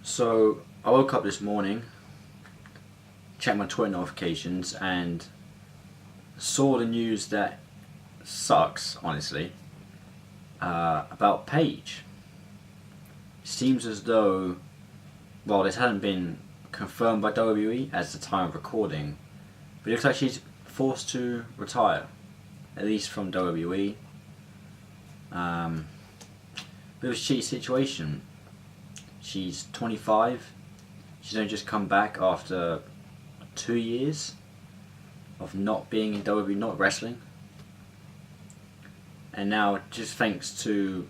So I woke up this morning, checked my Twitter notifications, and saw the news that sucks, honestly, about Paige. Seems as though, well, this hasn't been confirmed by WWE as the time of recording, but it looks like she's forced to retire, at least from WWE. Bit of a shitty situation. She's 25. She's only just come back after 2 years of not being in WWE, not wrestling. And now, just thanks to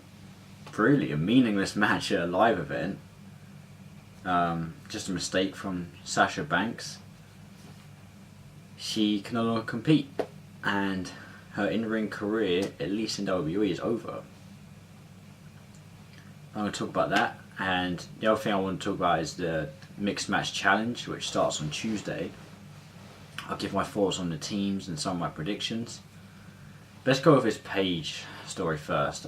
really a meaningless match at a live event, just a mistake from Sasha Banks, she can no longer compete. And her in-ring career, at least in WWE, is over. I'm going to talk about that. And the other thing I want to talk about is the Mixed Match Challenge, which starts on Tuesday. I'll give my thoughts on the teams and some of my predictions. Let's go with this Paige story first.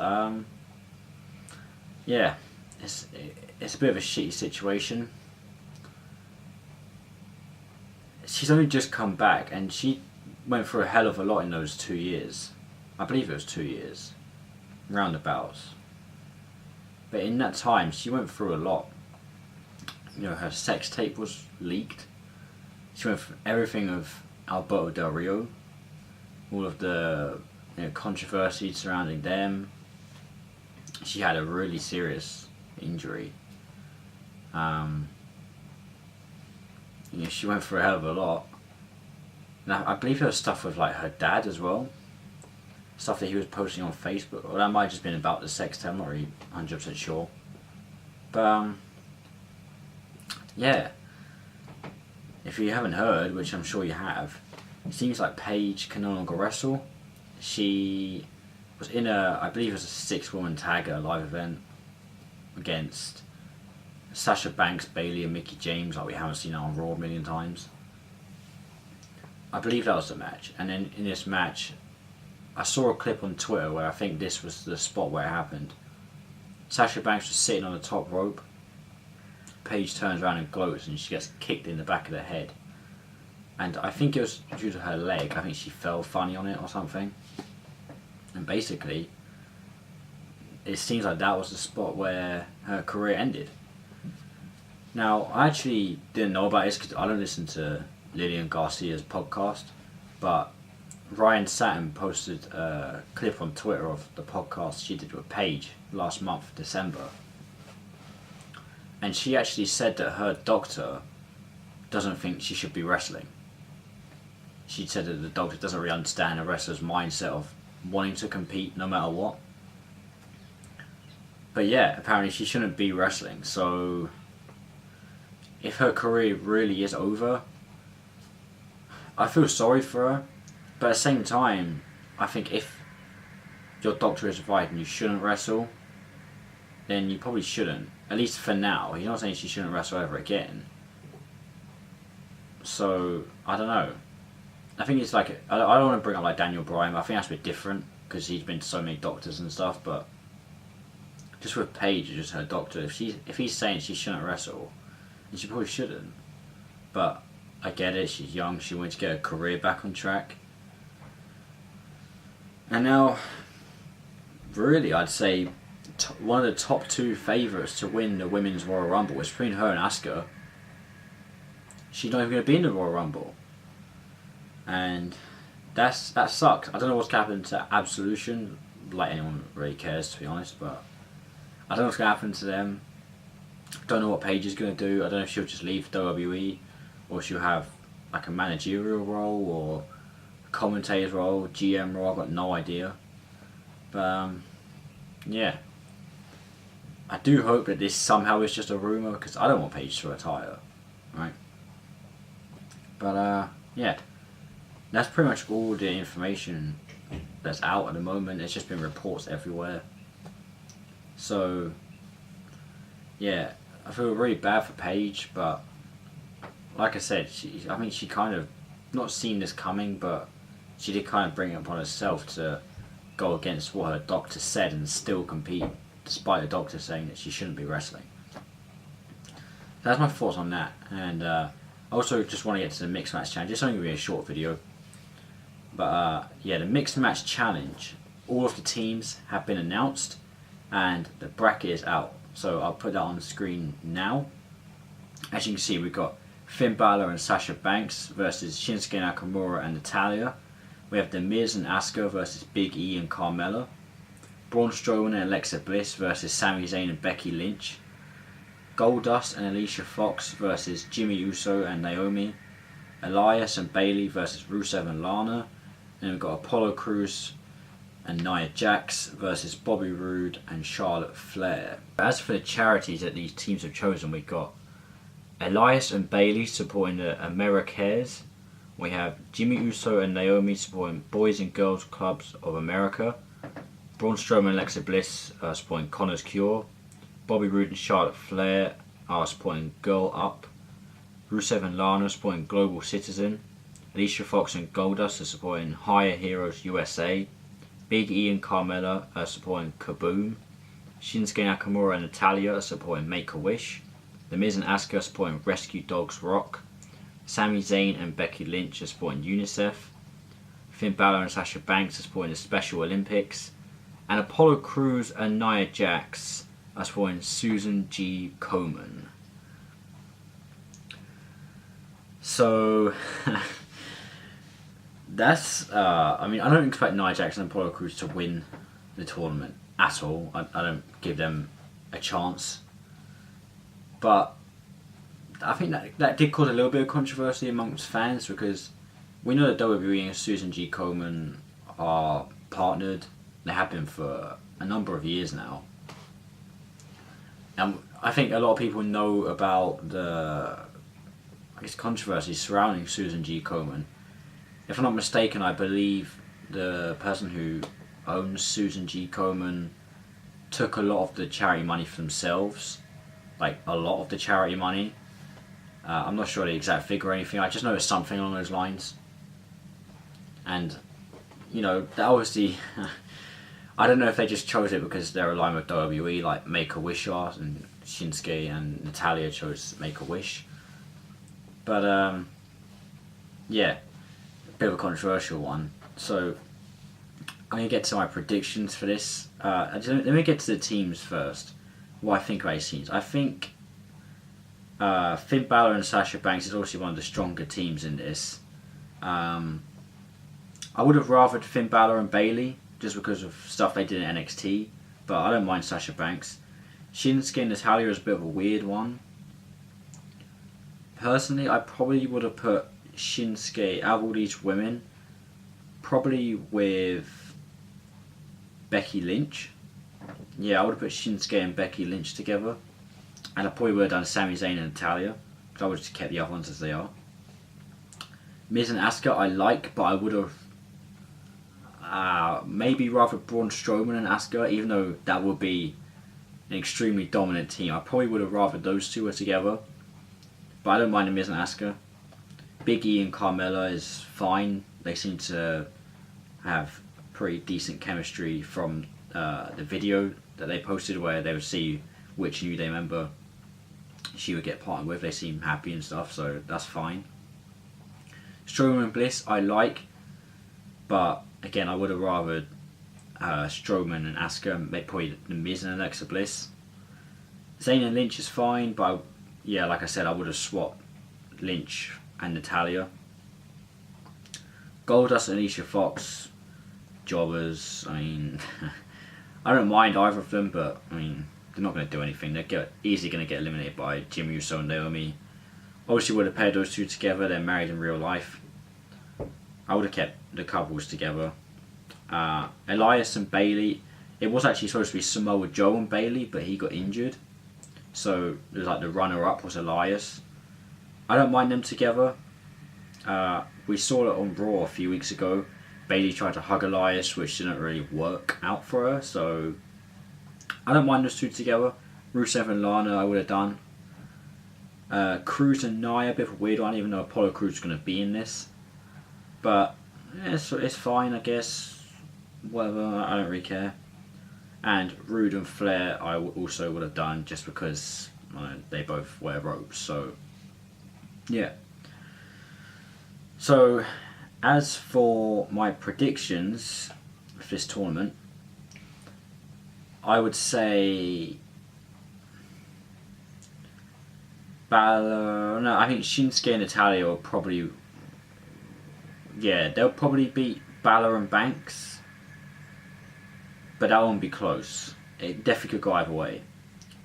Yeah, it's a bit of a shitty situation. She's only just come back, and she went through a hell of a lot in those 2 years. I believe it was 2 years, roundabouts. But in that time, she went through a lot. You know, her sex tape was leaked. She went through everything of Alberto Del Rio, all of the controversy surrounding them. She had a really serious injury. She went through a hell of a lot. Now, I believe there was stuff with like her dad as well. Stuff that he was posting on Facebook, or that might have just been about the sex tape. I'm not really 100% sure. But yeah, if you haven't heard, which I'm sure you have, it seems like Paige can no longer wrestle. She was in I believe it was a 6-woman tag at a live event against Sasha Banks, Bayley and Mickie James, like we haven't seen that on Raw a million times. I believe that was the match. And then in this match, I saw a clip on Twitter where I think this was the spot where it happened. Sasha Banks was sitting on the top rope. Paige turns around and gloats, and she gets kicked in the back of the head. And I think it was due to her leg. I think she fell funny on it or something. And basically, it seems like that was the spot where her career ended. Now, I actually didn't know about this because I don't listen to Lillian Garcia's podcast, but Ryan Satin posted a clip on Twitter of the podcast she did with Paige last month, December. And she actually said that her doctor doesn't think she should be wrestling. She said that the doctor doesn't really understand a wrestler's mindset of wanting to compete no matter what. But yeah, apparently she shouldn't be wrestling. So if her career really is over, I feel sorry for her. But at the same time, I think if your doctor is advising you shouldn't wrestle, then you probably shouldn't. At least for now. He's not saying she shouldn't wrestle ever again. So, I don't know. I think it's like, I don't want to bring up like Daniel Bryan, but I think that's a bit different because he's been to so many doctors and stuff. But just with Paige, just her doctor, if he's saying she shouldn't wrestle, then she probably shouldn't. But I get it, she's young, she wants to get her career back on track. And now, really, I'd say one of the top 2 favourites to win the Women's Royal Rumble is between her and Asuka. She's not even going to be in the Royal Rumble. And that sucks. I don't know what's going to happen to Absolution. Like anyone really cares, to be honest. But I don't know what's going to happen to them. Don't know what Paige is going to do. I don't know if she'll just leave WWE, or she'll have like a managerial role, or commentator's role, GM role. I've got no idea. But yeah, I do hope that this somehow is just a rumour, because I don't want Paige to retire, right? But yeah, that's pretty much all the information that's out at the moment. There's just been reports everywhere. So yeah, I feel really bad for Paige, but like I said, I think she kind of not seen this coming, but she did kind of bring it upon herself to go against what her doctor said and still compete, despite the doctor saying that she shouldn't be wrestling. that's my thoughts on that. And I also just want to get to the mixed match challenge. It's only going to be a short video. But yeah, the mixed match challenge. All of the teams have been announced and the bracket is out. So I'll put that on the screen now. As you can see, we've got Finn Balor and Sasha Banks versus Shinsuke Nakamura and Natalya. We have The Miz and Asuka versus Big E and Carmella. Braun Strowman and Alexa Bliss versus Sami Zayn and Becky Lynch. Goldust and Alicia Fox versus Jimmy Uso and Naomi. Elias and Bayley versus Rusev and Lana. And we've got Apollo Crews and Nia Jax versus Bobby Roode and Charlotte Flair. As for the charities that these teams have chosen, we've got Elias and Bayley supporting the AmeriCares. We have Jimmy Uso and Naomi supporting Boys and Girls Clubs of America. Braun Strowman and Alexa Bliss supporting Connor's Cure. Bobby Roode and Charlotte Flair are supporting Girl Up. Rusev and Lana supporting Global Citizen. Alicia Fox and Goldust are supporting Higher Heroes USA. Big E and Carmella are supporting Kaboom. Shinsuke Nakamura and Natalya are supporting Make-A-Wish. The Miz and Asuka are supporting Rescue Dogs Rock. Sami Zayn and Becky Lynch are supporting UNICEF. Finn Balor and Sasha Banks are supporting the Special Olympics. And Apollo Crews and Nia Jax are supporting Susan G. Komen. So, that's, I mean, I don't expect Nia Jax and Apollo Crews to win the tournament at all. I don't give them a chance. But I think that did cause a little bit of controversy amongst fans because we know that WWE and Susan G. Komen are partnered. They have been for a number of years now. And I think a lot of people know about the, I guess, controversy surrounding Susan G. Komen. If I'm not mistaken, I believe the person who owns Susan G. Komen took a lot of the charity money for themselves. Like, a lot of the charity money. I'm not sure the exact figure or anything. I just know it's something along those lines. And, you know, that obviously... I don't know if they just chose it because they're aligned with WWE, like Make-A-Wish are, and Shinsuke and Natalya chose Make-A-Wish. But, yeah, a bit of a controversial one. So, I'm going to get to my predictions for this. Let me get to the teams first. What I think about these teams. I think Finn Balor and Sasha Banks is obviously one of the stronger teams in this. I would have rathered Finn Balor and Bayley, just because of stuff they did in NXT, but I don't mind Sasha Banks. Shinsuke and Natalya is a bit of a weird one. Personally, I probably would have put Shinsuke, out of all these women, probably with Becky Lynch. Yeah, I would have put Shinsuke and Becky Lynch together. And I probably would have done Sami Zayn and Natalya, because I would have just kept the other ones as they are. Miz and Asuka I like, but I would have maybe rather Braun Strowman and Asuka, even though that would be an extremely dominant team. I probably would have rather those two were together, but I don't mind the Miz and Asuka. Big E and Carmella is fine. They seem to have pretty decent chemistry from the video that they posted, where they would see which New Day member she would get partnered with. They seem happy and stuff, so that's fine. Strowman and Bliss I like, but again, I would have rathered Strowman and Asuka, probably the Miz and Alexa Bliss. Zayn and Lynch is fine, but yeah, like I said, I would have swapped Lynch and Natalya. Goldust and Alicia Fox, jobbers. I mean, I don't mind either of them, but I mean, they're not going to do anything. They're easily going to get eliminated by Jimmy Uso and Naomi. Obviously, would have paired those two together. They're married in real life. I would have kept the couples together. Elias and Bayley. It was actually supposed to be Samoa Joe and Bayley, but he got injured. So it was like the runner-up was Elias. I don't mind them together. We saw it on Raw a few weeks ago. Bayley tried to hug Elias, which didn't really work out for her. So I don't mind those two together. Rusev and Lana I would have done. Crews and Nia, a bit of a weird one, even though Apollo Crews is going to be in this. But yeah, it's fine, I guess. Whatever, I don't really care. And Roode and Flair I also would have done, just because, They both wear ropes, so yeah. So as for my predictions for this tournament, I would say Balor. No, I think Shinsuke and Natalia will probably. Yeah, they'll probably beat Balor and Banks, but that won't be close. It definitely could go either way.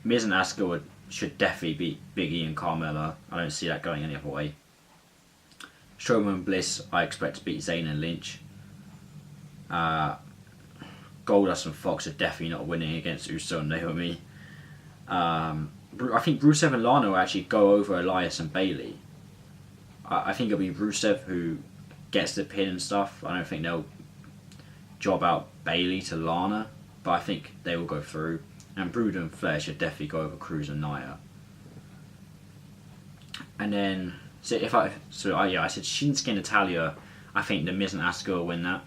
Miz and Asuka should definitely beat Big E and Carmella. I don't see that going any other way. Strowman and Bliss, I expect to beat Zayn and Lynch. Goldust and Fox are definitely not winning against Uso and Naomi. I think Rusev and Lana will actually go over Elias and Bayley. I think it'll be Rusev who gets the pin and stuff. I don't think they'll job out Bayley to Lana, but I think they will go through. And Brood and Flair should definitely go over Cruz and Nia. And then, I said Shinsuke and Natalia. I think the Miz and Asuka will win that.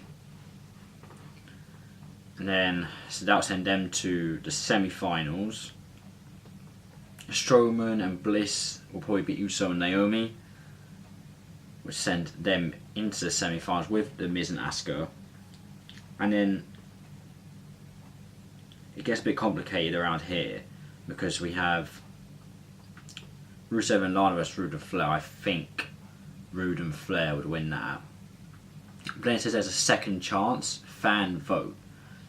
And then, so that'll send them to the semi-finals. Strowman and Bliss will probably beat Uso and Naomi, which send them into the semi-finals with the Miz and Asuka. And then it gets a bit complicated around here because we have Rusev and Lana vs Rude and Flair. I think Rude and Flair would win that. But then it says there's a second chance fan vote.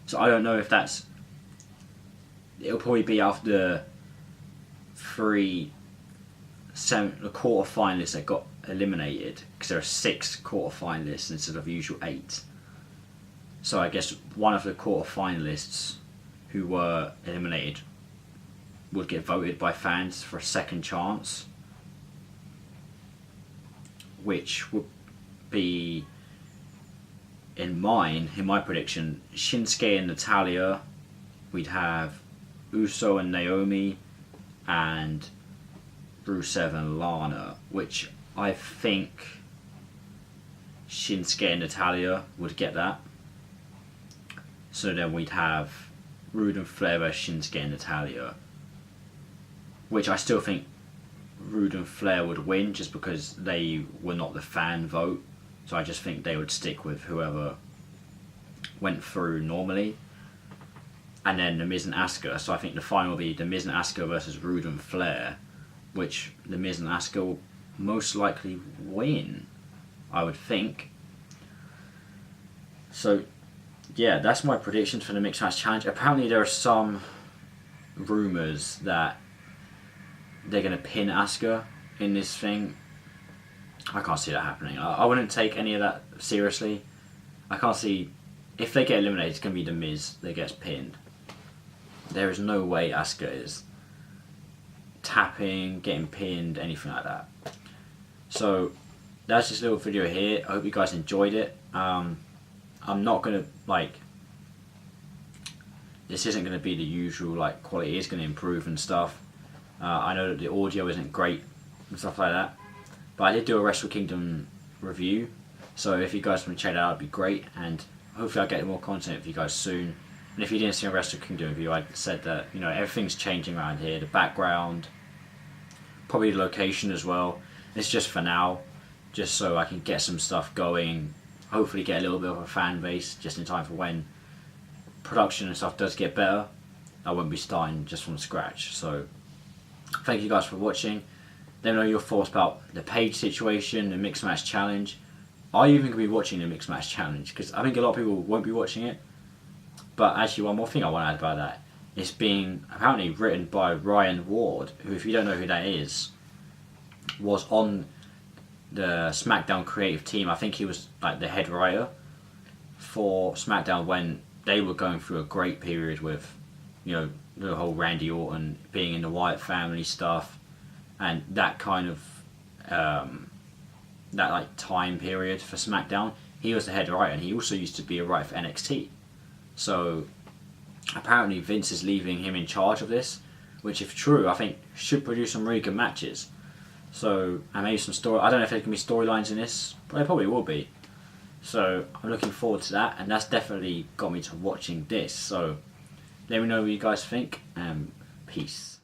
So I don't know if that's. It'll probably be after the quarter finalists that got eliminated, because there are 6 quarter finalists instead of the usual 8. So I guess one of the quarter finalists who were eliminated would get voted by fans for a second chance, which would be, in my prediction, Shinsuke and Natalia. We'd have Uso and Naomi, and Rusev and Lana, which I think Shinsuke and Natalia would get that. So then we'd have Rude and Flair versus Shinsuke and Natalia, which I still think Rude and Flair would win just because they were not the fan vote. So I just think they would stick with whoever went through normally. And then the Miz and Asuka. So I think the final will be the Miz and Asuka versus Rude and Flair, which the Miz and Asuka will most likely win, I would think. So yeah, that's my predictions for the Mixed Match Challenge. Apparently there are some rumours that they're going to pin Asuka in this thing. I can't see that happening. I wouldn't take any of that seriously. I can't see. If they get eliminated, it's going to be the Miz that gets pinned. There is no way Asuka is tapping, getting pinned, anything like that. So that's this little video here. I hope you guys enjoyed it. I'm not going to, this isn't going to be the usual, quality is going to improve and stuff. I know that the audio isn't great and stuff like that. But I did do a Wrestle Kingdom review, so if you guys want to check that out, it'd be great, and hopefully I'll get more content for you guys soon. And if you didn't see a Wrestle Kingdom review, I said that, everything's changing around here, the background, probably the location as well. It's just for now, just so I can get some stuff going, hopefully get a little bit of a fan base, just in time for when production and stuff does get better. I won't be starting just from scratch. So thank you guys for watching. Let me know your thoughts about the Paige situation, the Mixed Match Challenge. Are you even going to be watching the Mixed Match Challenge? Because I think a lot of people won't be watching it. But actually, one more thing I want to add about that. It's being apparently written by Ryan Ward, who, if you don't know who that is, was on the SmackDown creative team. I think he was the head writer for SmackDown when they were going through a great period with, the whole Randy Orton being in the Wyatt family stuff. And that kind of time period for SmackDown, he was the head writer, and he also used to be a writer for NXT. So apparently Vince is leaving him in charge of this, which, if true, I think should produce some really good matches. So, and maybe some story. I don't know if there can be storylines in this, but there probably will be. So I'm looking forward to that, and that's definitely got me to watching this. So let me know what you guys think, and peace.